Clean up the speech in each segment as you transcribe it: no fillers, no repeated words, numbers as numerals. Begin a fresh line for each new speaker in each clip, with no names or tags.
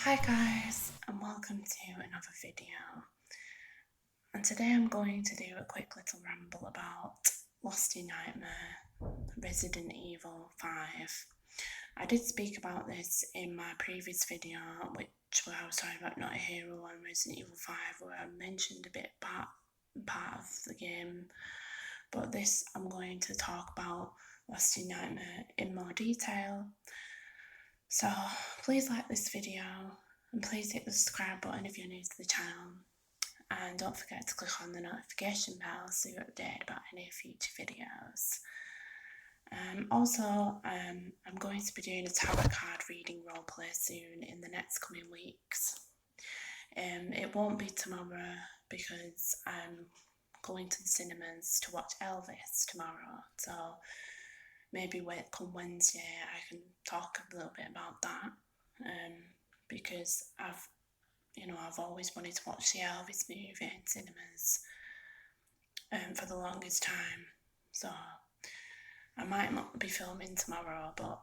Hi guys, and welcome to another video. And today I'm going to do a quick little ramble about Lost in Nightmare, Resident Evil 5. I did speak about this in my previous video, where I was talking about Not a Hero and Resident Evil 5, where I mentioned a bit part of the game. But this I'm going to talk about Lost in Nightmare in more detail. So please like this video and please hit the subscribe button if you're new to the channel, and don't forget to click on the notification bell so you're updated about any future videos. I'm going to be doing a tarot card reading roleplay soon in the next coming weeks. It won't be tomorrow because I'm going to the cinemas to watch Elvis tomorrow, so maybe come Wednesday I can talk a little bit about that, because I've always wanted to watch the Elvis movie in cinemas for the longest time. So I might not be filming tomorrow, but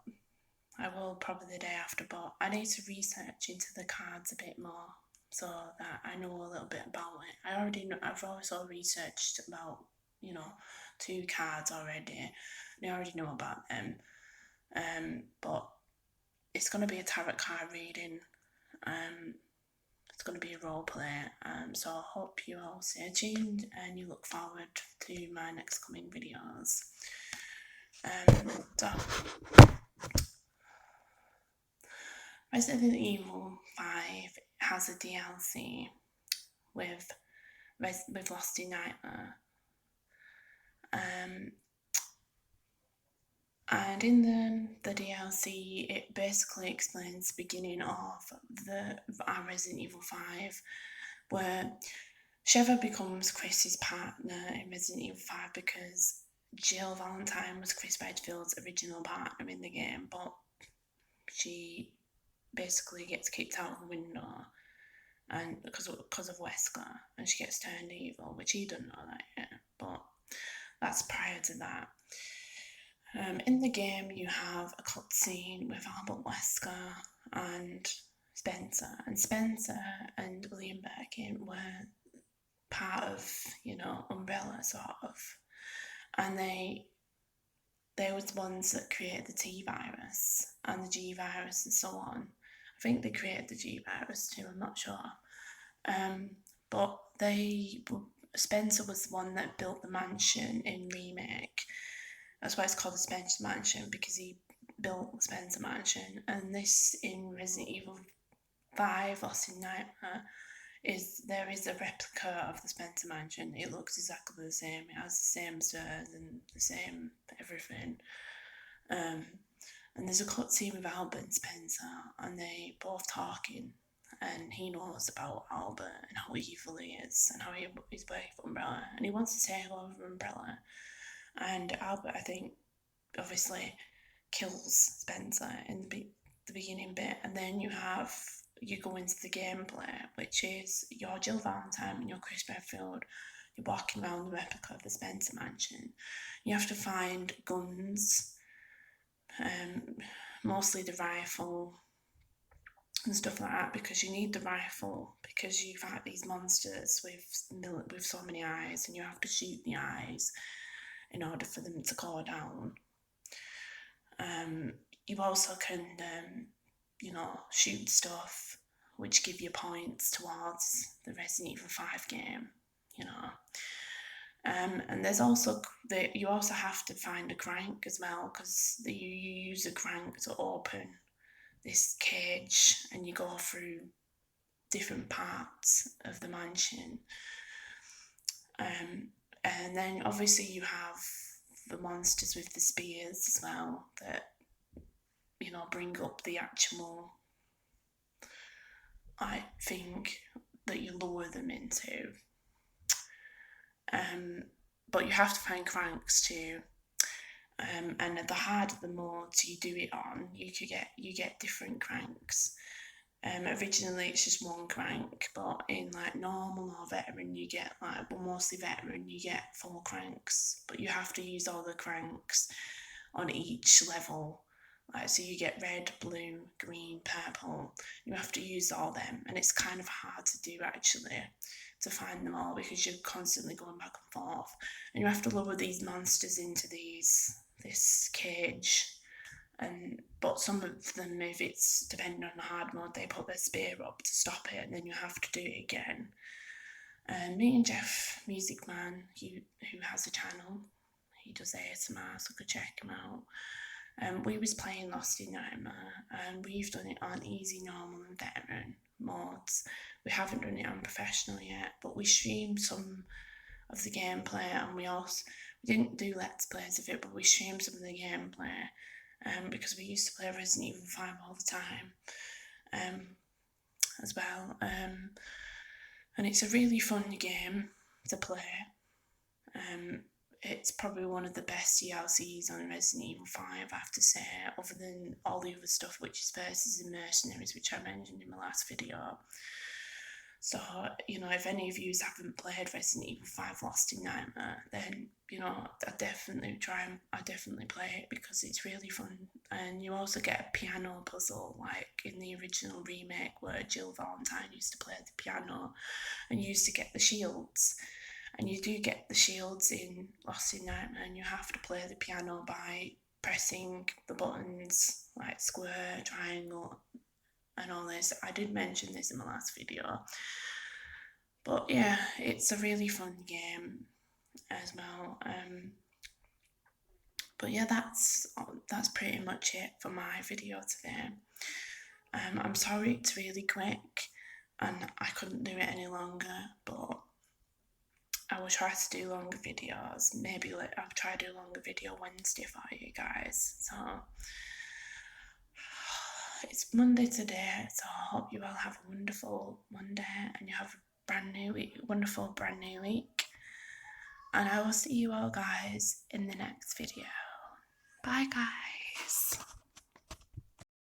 I will probably the day after. But I need to research into the cards a bit more so that I know a little bit about it. I've also researched about, 2 cards already. And I already know about them. But it's going to be a tarot card reading. It's going to be a role play, so I hope you all stay tuned and you look forward to my next coming videos. So Resident Evil 5 has a DLC with Lost in Nightmare, and in the DLC it basically explains the beginning of our Resident Evil 5, where Sheva becomes Chris's partner in Resident Evil 5 because Jill Valentine was Chris Redfield's original partner in the game, but she basically gets kicked out of the window and because of Wesker, and she gets turned evil, which he doesn't know that yet, but that's prior to that. In the game you have a cutscene with Albert Wesker and Spencer and William Birkin were part of, Umbrella, sort of, and they were the ones that created the T virus and the G virus and so on. I think they created the G virus too, I'm not sure. But Spencer was the one that built the mansion in Remake. That's why it's called the Spencer Mansion, because he built the Spencer Mansion. And this in Resident Evil 5, Lost in Nightmare, there is a replica of the Spencer Mansion. It looks exactly the same. It has the same stairs and the same everything. And there's a cutscene with Albert and Spencer, and they both talking, and he knows about Albert and how evil he is and how he's working for Umbrella, and he wants to take over Umbrella. And Albert, I think, obviously kills Spencer in the beginning bit, and then you go into the gameplay, which is you're Jill Valentine and you're Chris Redfield. You're walking around the replica of the Spencer Mansion. You have to find guns, mostly the rifle and stuff like that, because you need the rifle because you fight these monsters with so many eyes, and you have to shoot the eyes in order for them to go down. You also can, shoot stuff which give you points towards the Resident Evil 5 game, and there's also you also have to find a crank as well, because you use a crank to open this cage, and you go through different parts of the mansion. And then obviously you have the monsters with the spears as well that, bring up the actual, I think, that you lower them into. But you have to find cranks too. And the harder the modes you do it on, you get different cranks. Originally it's just one crank, but in like normal or veteran you get mostly veteran, you get 4 cranks, but you have to use all the cranks on each level Like, so you get red, blue, green, purple. You have to use all them, and it's kind of hard to do actually, to find them all because you're constantly going back and forth, and you have to lower these monsters into this cage. And but some of them, if it's depending on the hard mode, they put their spear up to stop it, and then you have to do it again. And me and Jeff, Music Man, who has a channel, he does ASMR, so go check him out. We was playing Lost in Nightmare, and we've done it on easy, normal, and veteran modes. We haven't done it on professional yet, but we streamed some of the gameplay, and we didn't do let's plays of it, but we streamed some of the gameplay, because we used to play Resident Evil 5 all the time, as well. And it's a really fun game to play. It's probably one of the best DLCs on Resident Evil 5, I have to say, other than all the other stuff, which is Versus and Mercenaries, which I mentioned in my last video. So, if any of you haven't played Resident Evil 5 Lost in Nightmare, then, I definitely play it because it's really fun. And you also get a piano puzzle, like in the original remake where Jill Valentine used to play the piano and used to get the shields. And you do get the shields in Lost in Nightmare, and you have to play the piano by pressing the buttons like square, triangle, and all this. I did mention this in my last video. But yeah, it's a really fun game as well. But yeah, that's pretty much it for my video today. I'm sorry it's really quick and I couldn't do it any longer, but I will try to do longer videos. Maybe I'll try to do a longer video Wednesday for you guys. So it's Monday today, so I hope you all have a wonderful Monday and you have a wonderful brand new week. And I will see you all guys in the next video. Bye guys.